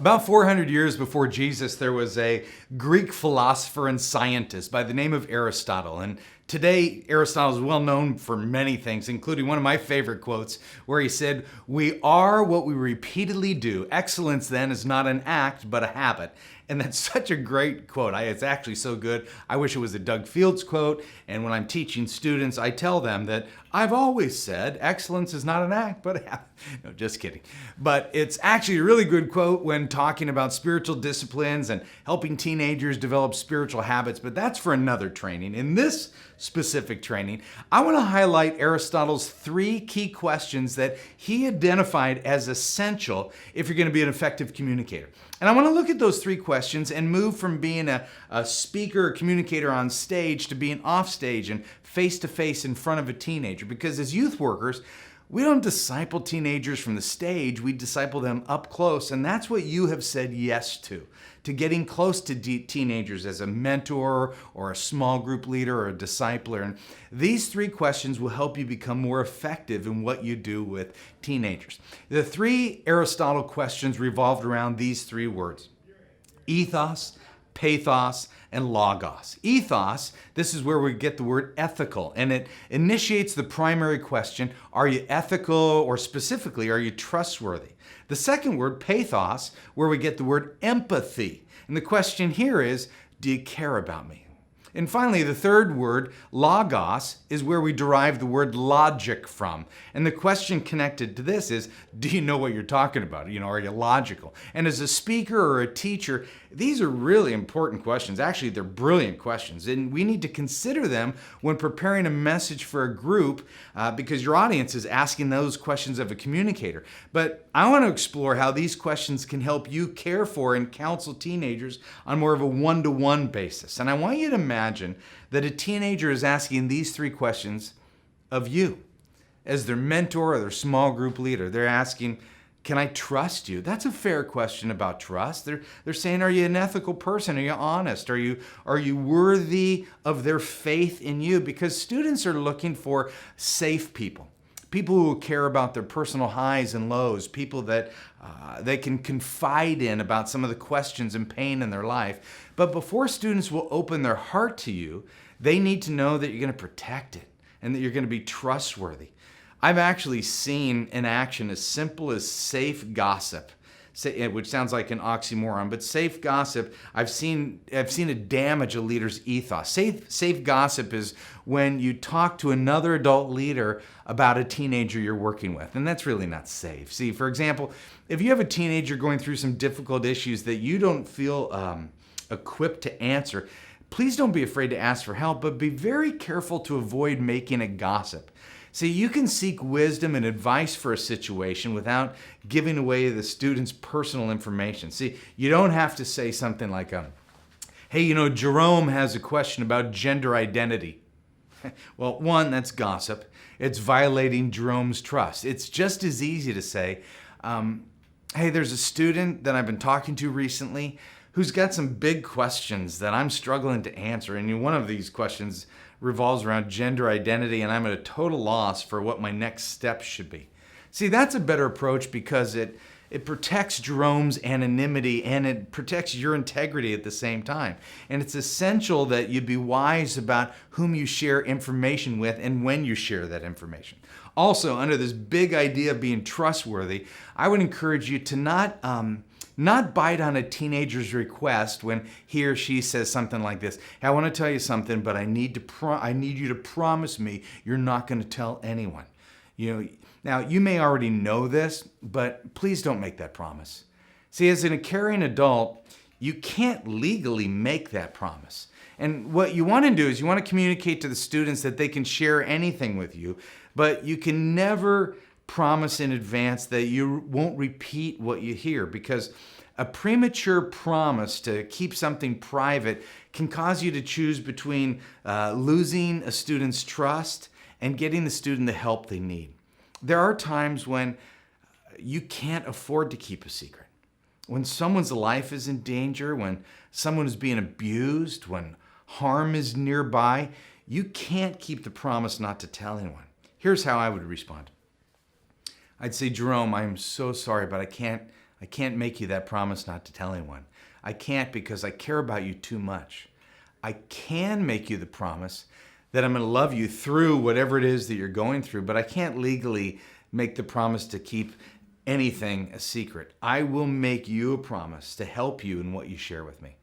About 400 years before Jesus, there was a Greek philosopher and scientist by the name of Aristotle. And today, Aristotle is well known for many things, including one of my favorite quotes, where he said, "We are what we repeatedly do. Excellence, then, is not an act, but a habit." And that's such a great quote. It's actually so good. I wish it was a DougFields quote. And when I'm teaching students, I tell them that I've always said excellence is not an act, but a habit. No, just kidding. But it's actually a really good quote when talking about spiritual disciplines and helping teenagers develop spiritual habits. But that's for another training. In this specific training, I want to highlight Aristotle's 3 key questions that he identified as essential if you're going to be an effective communicator. And I want to look at those 3 questions and move from being a speaker or communicator on stage to being off stage and face-to-face in front of a teenager. Because as youth workers, we don't disciple teenagers from the stage, we disciple them up close. And that's what you have said yes to getting close to teenagers as a mentor or a small group leader or a discipler. And these 3 questions will help you become more effective in what you do with teenagers. The 3 Aristotle questions revolved around these 3 words: ethos, pathos, and logos. Ethos, this is where we get the word ethical, and it initiates the primary question: are you ethical, or specifically, are you trustworthy? The second word, pathos, where we get the word empathy. And the question here is, do you care about me? And finally, the third word, logos, is where we derive the word logic from. And the question connected to this is, do you know what you're talking about? Are you logical? And as a speaker or a teacher, these are really important questions. Actually, they're brilliant questions. And we need to consider them when preparing a message for a group because your audience is asking those questions of a communicator. But I want to explore how these questions can help you care for and counsel teenagers on more of a one-to-one basis. And I want you to imagine that a teenager is asking these 3 questions of you as their mentor or their small group leader. They're asking, can I trust you? That's a fair question about trust. They're saying, are you an ethical person? Are you honest? Are you worthy of their faith in you? Because students are looking for safe people. People who care about their personal highs and lows, people that they can confide in about some of the questions and pain in their life. But before students will open their heart to you, they need to know that you're going to protect it and that you're going to be trustworthy. I've actually seen in action as simple as safe gossip, which sounds like an oxymoron, but safe gossip, I've seen it damage a leader's ethos. Safe gossip is when you talk to another adult leader about a teenager you're working with, and that's really not safe. See, for example, if you have a teenager going through some difficult issues that you don't feel equipped to answer, please don't be afraid to ask for help, but be very careful to avoid making it gossip. See, you can seek wisdom and advice for a situation without giving away the student's personal information. See, you don't have to say something like, hey, Jerome has a question about gender identity. Well, one, that's gossip. It's violating Jerome's trust. It's just as easy to say, hey, there's a student that I've been talking to recently who's got some big questions that I'm struggling to answer. And one of these questions revolves around gender identity, and I'm at a total loss for what my next steps should be. See, that's a better approach because it protects Jerome's anonymity and it protects your integrity at the same time. And it's essential that you be wise about whom you share information with and when you share that information. Also, under this big idea of being trustworthy, I would encourage you to not bite on a teenager's request when he or she says something like this: hey, I want to tell you something, but I need you to promise me you're not going to tell anyone. Now, you may already know this, but please don't make that promise. See, as a caring adult, you can't legally make that promise. And what you want to do is you want to communicate to the students that they can share anything with you, but you can never promise in advance that you won't repeat what you hear, because a premature promise to keep something private can cause you to choose between losing a student's trust and getting the student the help they need. There are times when you can't afford to keep a secret. When someone's life is in danger, when someone is being abused, when harm is nearby, you can't keep the promise not to tell anyone. Here's how I would respond. I'd say, Jerome, I'm so sorry, but I I can't make you that promise not to tell anyone. I can't because I care about you too much. I can make you the promise that I'm going to love you through whatever it is that you're going through, but I can't legally make the promise to keep anything a secret. I will make you a promise to help you in what you share with me.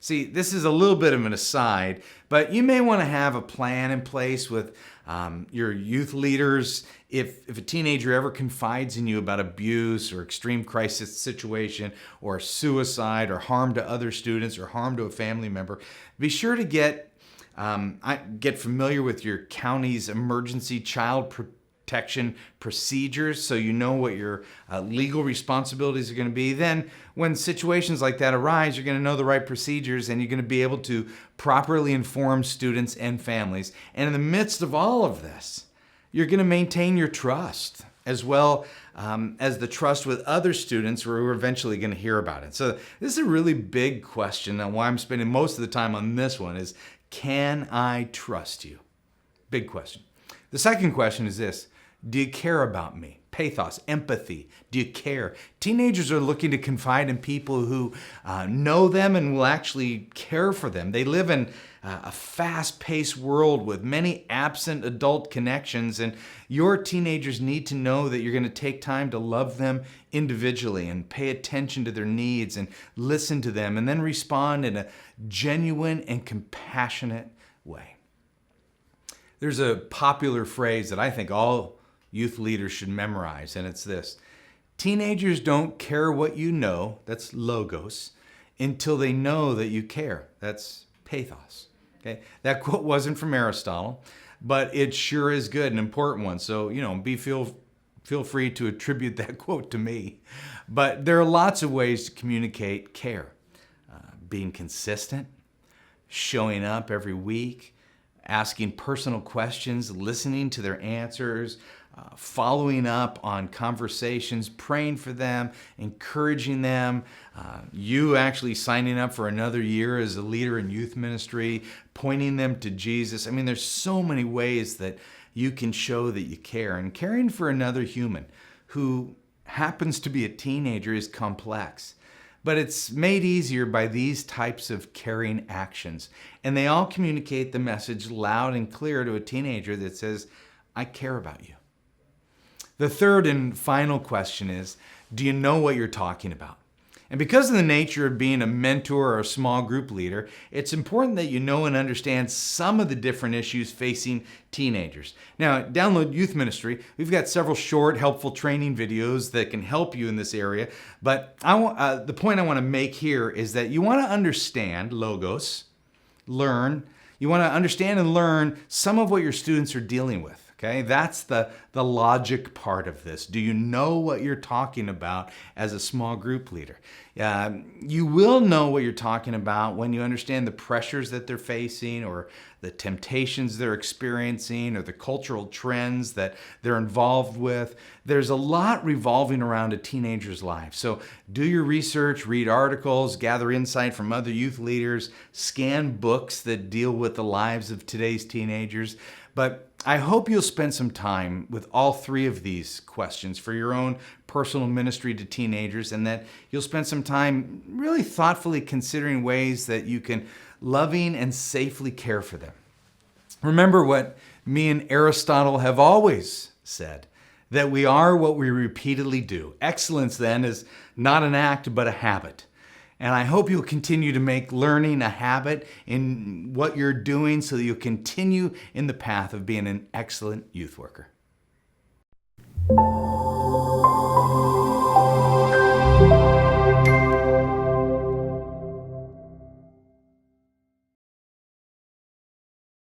See, this is a little bit of an aside, but you may want to have a plan in place with your youth leaders. If a teenager ever confides in you about abuse or extreme crisis situation or suicide or harm to other students or harm to a family member, be sure to get familiar with your county's emergency child protection procedures so you know what your legal responsibilities are going to be. Then when situations like that arise, you're going to know the right procedures and you're going to be able to properly inform students and families. And in the midst of all of this, you're going to maintain your trust as well as the trust with other students who are eventually going to hear about it. So this is a really big question, and why I'm spending most of the time on this one is, can I trust you? Big question. The second question is this: do you care about me? Pathos, empathy. Do you care? Teenagers are looking to confide in people who know them and will actually care for them. They live in a fast-paced world with many absent adult connections, and your teenagers need to know that you're going to take time to love them individually and pay attention to their needs and listen to them and then respond in a genuine and compassionate way. There's a popular phrase that I think all youth leaders should memorize, and it's this: teenagers don't care what you know, that's logos, until they know that you care. That's pathos. Okay? That quote wasn't from Aristotle, but it sure is good, an important one. So, feel free to attribute that quote to me. But there are lots of ways to communicate care. Being consistent, showing up every week, asking personal questions, listening to their answers, following up on conversations, praying for them, encouraging them, you actually signing up for another year as a leader in youth ministry, pointing them to Jesus. I mean, there's so many ways that you can show that you care. And caring for another human who happens to be a teenager is complex. But it's made easier by these types of caring actions. And they all communicate the message loud and clear to a teenager that says, I care about you. The third and final question is, do you know what you're talking about? And because of the nature of being a mentor or a small group leader, it's important that you know and understand some of the different issues facing teenagers. Now, at Download Youth Ministry, we've got several short, helpful training videos that can help you in this area. But the point I want to make here is that you want to understand logos, learn. You want to understand and learn some of what your students are dealing with. Okay, that's the logic part of this. Do you know what you're talking about as a small group leader? You will know what you're talking about when you understand the pressures that they're facing or the temptations they're experiencing or the cultural trends that they're involved with. There's a lot revolving around a teenager's life. So do your research, read articles, gather insight from other youth leaders, scan books that deal with the lives of today's teenagers. But I hope you'll spend some time with all three of these questions for your own personal ministry to teenagers, and that you'll spend some time really thoughtfully considering ways that you can loving and safely care for them. Remember what me and Aristotle have always said, that we are what we repeatedly do. Excellence, then, is not an act, but a habit. And I hope you'll continue to make learning a habit in what you're doing so that you'll continue in the path of being an excellent youth worker.